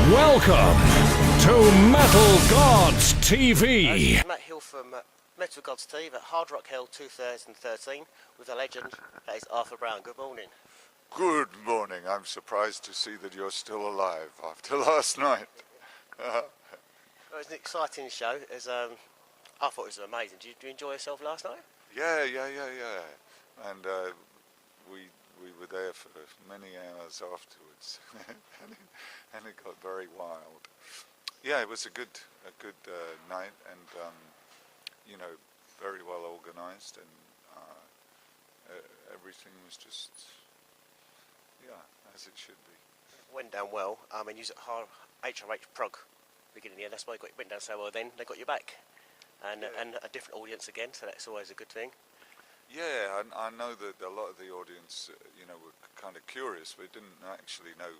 Welcome to Metal Gods TV. Matt Hill from Metal Gods TV at Hard Rock Hell 2013 with a legend that is Arthur Brown. Good morning. Good morning. I'm surprised to see that you're still alive after last night. Well, it was an exciting show. I thought it was amazing. Did you enjoy yourself last night? Yeah. And we were there for many hours afterwards, and it got very wild. Yeah, it was a good night, and very well organised, and everything was just as it should be. Went down well. I mean, you was at HRH Prague beginning of the year. That's why it went down so well. Then they got you back, and a different audience again. So that's always a good thing. Yeah, I know that a lot of the audience, were kind of curious. We didn't actually know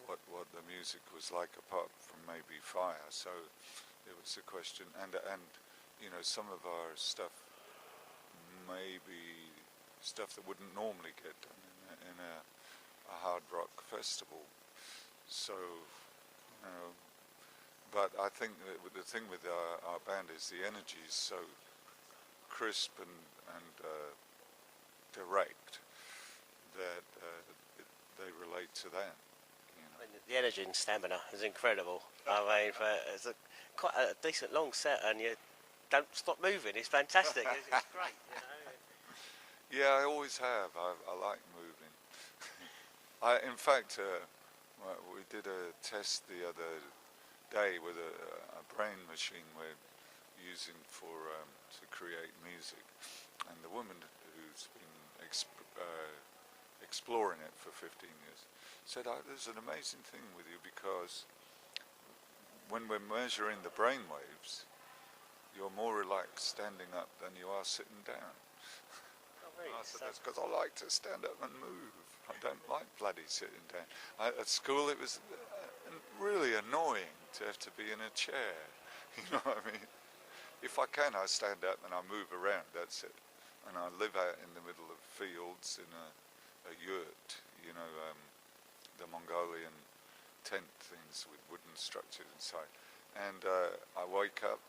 what the music was like apart from maybe Fire. So it was a question, and some of our stuff may be stuff that wouldn't normally get done in a hard rock festival. So, but I think that the thing with our band is the energy is so crisp and direct that they relate to that. I mean, the energy and stamina is incredible. I mean, it's quite a decent long set, and you don't stop moving. It's fantastic. It's great. Yeah, I always have. I like moving. In fact, we did a test the other day with a brain machine we're using to create music, and the woman who's been exploring it for 15 years said, there's an amazing thing with you, because when we're measuring the brain waves, you're more relaxed standing up than you are sitting down. I said, that's because I like to stand up and move. I don't like bloody sitting down. At school it was really annoying to have to be in a chair. You know what I mean? If I can, I stand up and I move around, that's it. And I live out in the middle of fields in a yurt, the Mongolian tent things with wooden structures inside. And I wake up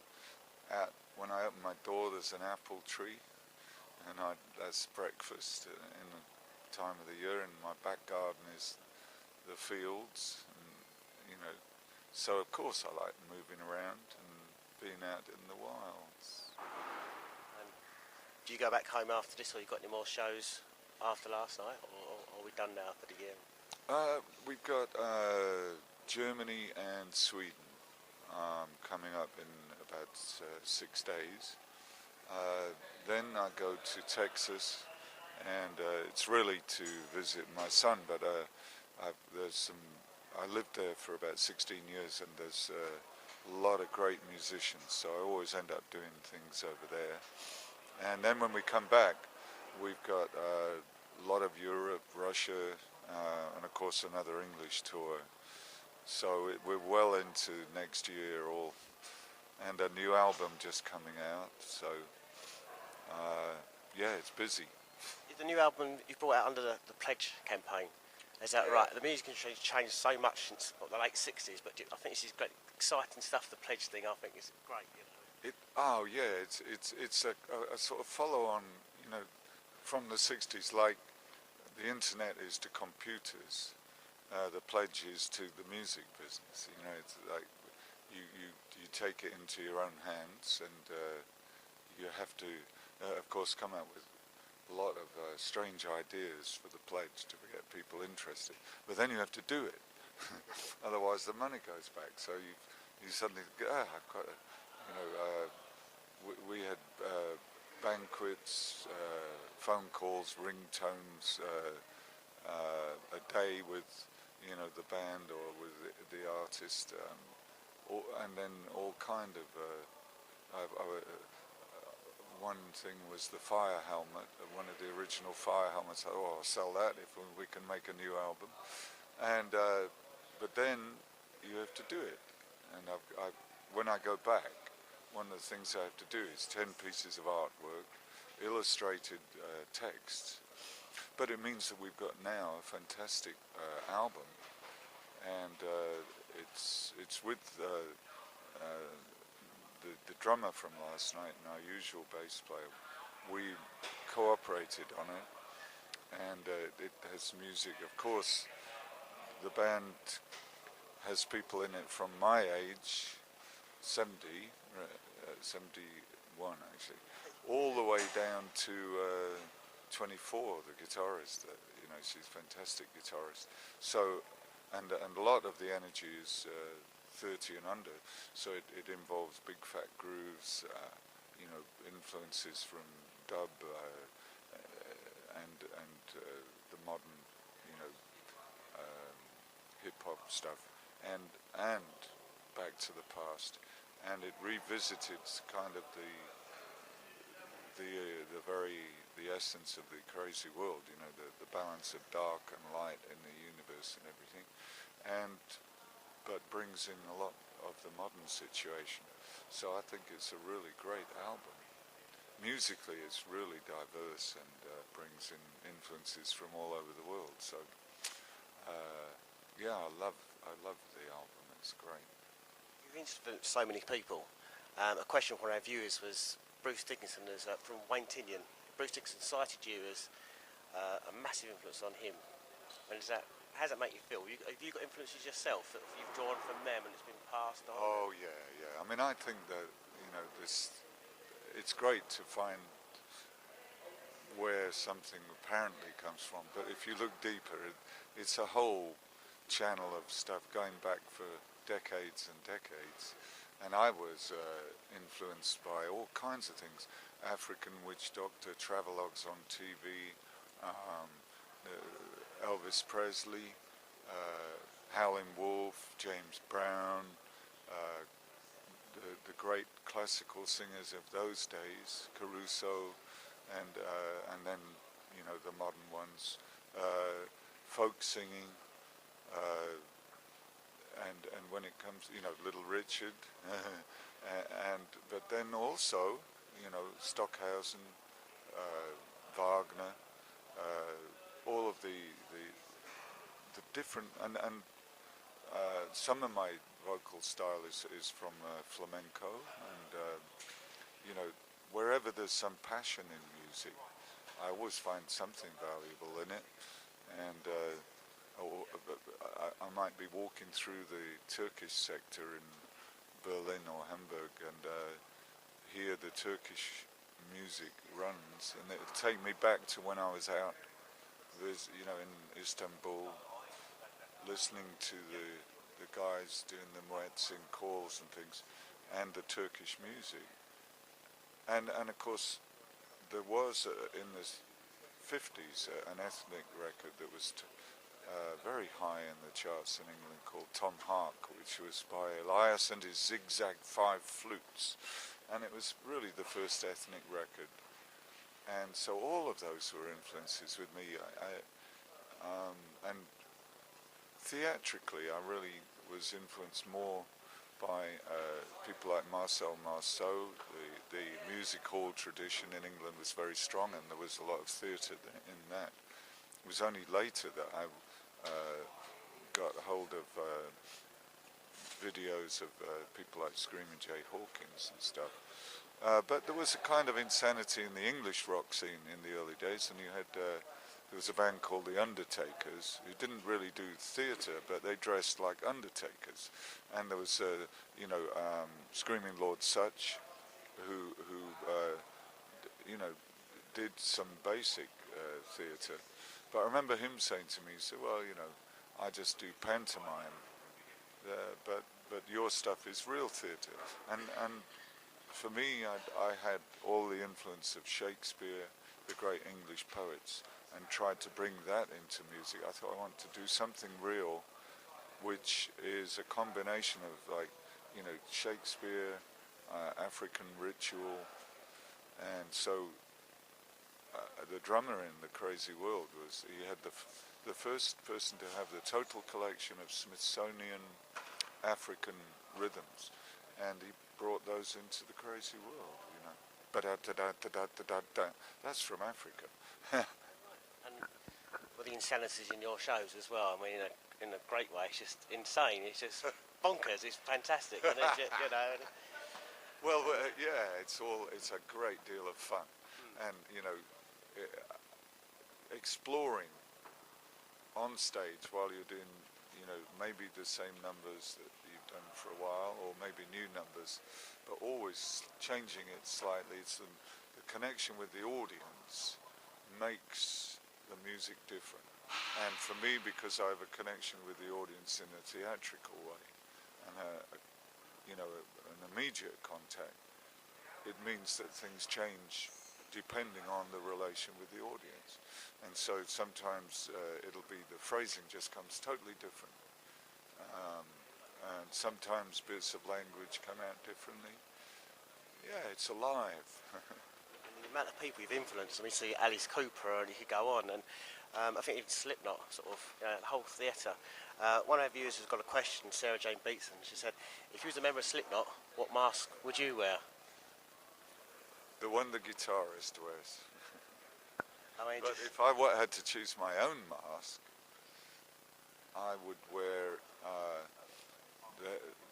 when I open my door, there's an apple tree, and that's breakfast in the time of the year, and my back garden is the fields, and, so of course I like moving around and being out in the wilds. And do you go back home after this, or you got any more shows after last night, or are we done now for the year? We've got Germany and Sweden coming up in about 6 days. Then I go to Texas, and it's really to visit my son, but I lived there for about 16 years, and there's a lot of great musicians, so I always end up doing things over there. And then when we come back, we've got a lot of Europe, Russia, and of course another English tour. So we're well into next year, and a new album just coming out, so it's busy. The new album you brought out under the Pledge campaign, is that right? The music industry has changed so much since the late 60s, but I think this is great, exciting stuff. The Pledge thing, I think, is great. It's a sort of follow-on, from the 60s, like the internet is to computers. The Pledge is to the music business. It's like you take it into your own hands, and you have to, of course, come up with a lot of strange ideas for the Pledge to get people interested. But then you have to do it, otherwise the money goes back. So you suddenly go, I've got we had banquets, phone calls, ringtones, a day with the band or with the artist, and then all kind of one thing was the Fire helmet, one of the original Fire helmets. I'll sell that if we can make a new album. And but then you have to do it, and when I go back, one of the things I have to do is 10 pieces of artwork, illustrated texts. But it means that we've got now a fantastic album, and it's with the drummer from last night and our usual bass player. We cooperated on it, and it has music. Of course, the band has people in it from my age, 70, 71 actually, all the way down to 24, the guitarist. She's a fantastic guitarist. So, and a lot of the energy is 30 and under, so it involves big fat grooves, influences from dub and the modern, hip hop stuff, and back to the past, and it revisited kind of the essence of the crazy world, the balance of dark and light in the universe and everything, but brings in a lot of the modern situation. So I think it's a really great album. Musically, it's really diverse and brings in influences from all over the world. So yeah, I love the album. It's great. You've influenced so many people. A question from our viewers was Bruce Dickinson is from Wayne Tinian. Bruce Dickinson cited you as a massive influence on him. And how does that make you feel? Have you got influences yourself that you've drawn from them and it's been passed on? Oh yeah. I mean, I think that it's great to find where something apparently comes from, but if you look deeper, it's a whole channel of stuff going back for decades and decades. And I was influenced by all kinds of things: African Witch Doctor, travelogues on TV, Elvis Presley, Howlin' Wolf, James Brown, the great classical singers of those days, Caruso, and then the modern ones, folk singing, and when it comes, Little Richard, but then also Stockhausen, Wagner, all of the different, and some of my vocal style is from flamenco, and wherever there's some passion in music, I always find something valuable in it. And I might be walking through the Turkish sector in Berlin or Hamburg and hear the Turkish music runs, and it'll take me back to when I was out, in Istanbul, listening to the guys doing the muezzin calls and things, and the Turkish music. And of course, there was in the 50s an ethnic record that was very high in the charts in England called Tom Hark, which was by Elias and his Zigzag Five Flutes, and it was really the first ethnic record. And so all of those were influences with me. And theatrically, I really was influenced more by people like Marcel Marceau. The music hall tradition in England was very strong, and there was a lot of theatre in that. It was only later that I got hold of videos of people like Screaming Jay Hawkins and stuff. But there was a kind of insanity in the English rock scene in the early days, and you had there was a band called the Undertakers who didn't really do theatre, but they dressed like undertakers. And there was Screaming Lord Sutch, who did some basic theatre. But I remember him saying to me, he said, well, I just do pantomime, but your stuff is real theatre. And for me, I had all the influence of Shakespeare, the great English poets, and tried to bring that into music. I thought I want to do something real, which is a combination of Shakespeare, African ritual, and so the drummer in The Crazy World he had the first person to have the total collection of Smithsonian African rhythms, and he brought those into The Crazy World, Ba-da-da-da-da-da-da-da. That's from Africa. And with the insanities in your shows as well, I mean, in a great way. It's just insane. It's just bonkers. It's fantastic. And it's, you know. Well, yeah, it's a great deal of fun, and you know, exploring on stage while you're doing, you know, maybe the same numbers that you've done for a while, or maybe new numbers, but always changing it slightly. It's the connection with the audience makes the music different. And for me, because I have a connection with the audience in a theatrical way, and you know, an immediate contact, it means that things change depending on the relation with the audience. And so sometimes it'll be the phrasing just comes totally different. And sometimes bits of language come out differently. Yeah, it's alive. The amount of people you've influenced, I mean, see Alice Cooper, and you could go on, and I think even Slipknot, sort of, you know, the whole theatre. One of our viewers has got a question, Sarah Jane Beatson. She said, if you was a member of Slipknot, what mask would you wear? The one the guitarist wears. I mean, But if I had to choose my own mask, I would wear.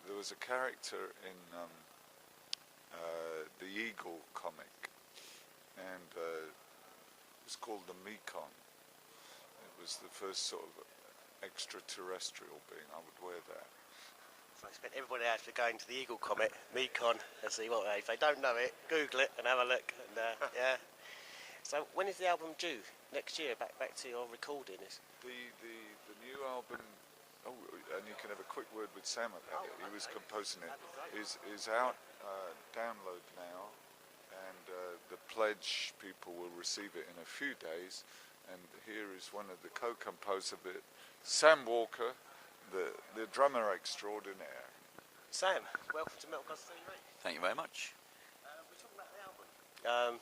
There was a character in the Eagle comic, and it was called the Mekon. It was the first sort of extraterrestrial being. I would wear that. So I expect everybody out to go into the Eagle comic, Mekon, and see what if they don't know it, Google it and have a look. And yeah. So when is the album due? Next year? Back to your recording? The new album. Oh, and you can have a quick word with Sam about it. He was composing it. Is out, download now, and the pledge people will receive it in a few days. And here is one of the co-composers of it, Sam Walker, the drummer extraordinaire. Sam, welcome to Metal Gods TV. Thank you very much. We're talking about the album.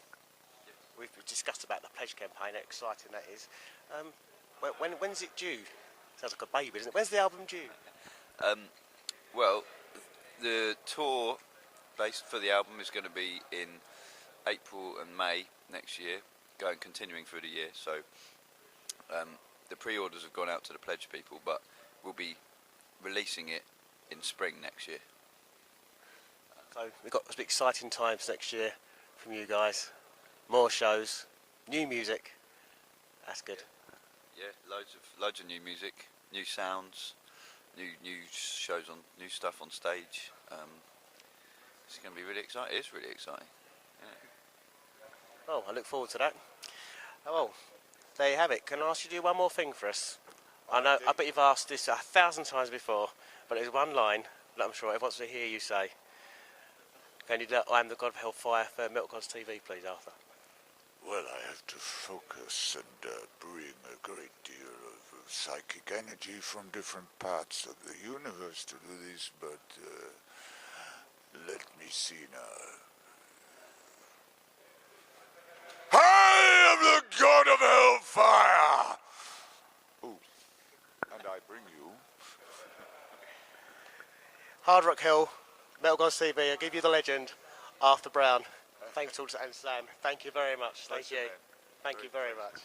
We've discussed about the pledge campaign, how exciting that is. When's it due? Sounds like a baby, doesn't it? When's the album due? Well, the tour based for the album is going to be in April and May next year, continuing through the year. So the pre-orders have gone out to the pledge people, but we'll be releasing it in spring next year. So we've got some exciting times next year from you guys. More shows, new music. That's good. Yeah, loads of new music, new sounds, new shows on, new stuff on stage. It's going to be really exciting. It's really exciting. Yeah. Oh, I look forward to that. Oh, well, there you have it. Can I ask you to do one more thing for us? I bet you've asked this 1,000 times before, but there's one line that I'm sure everyone wants to hear you say. Can you do I am the God of Hellfire for Metal Gods TV, please, Arthur? Well, I have to focus and bring a great deal of psychic energy from different parts of the universe to do this, but let me see now. I am the God of Hellfire! Oh, and I bring you. Hard Rock Hill, Metal Gods TV, I give you the legend, Arthur Brown. Thanks to and Sam. Thank you very much. Thank you. Thank you very much.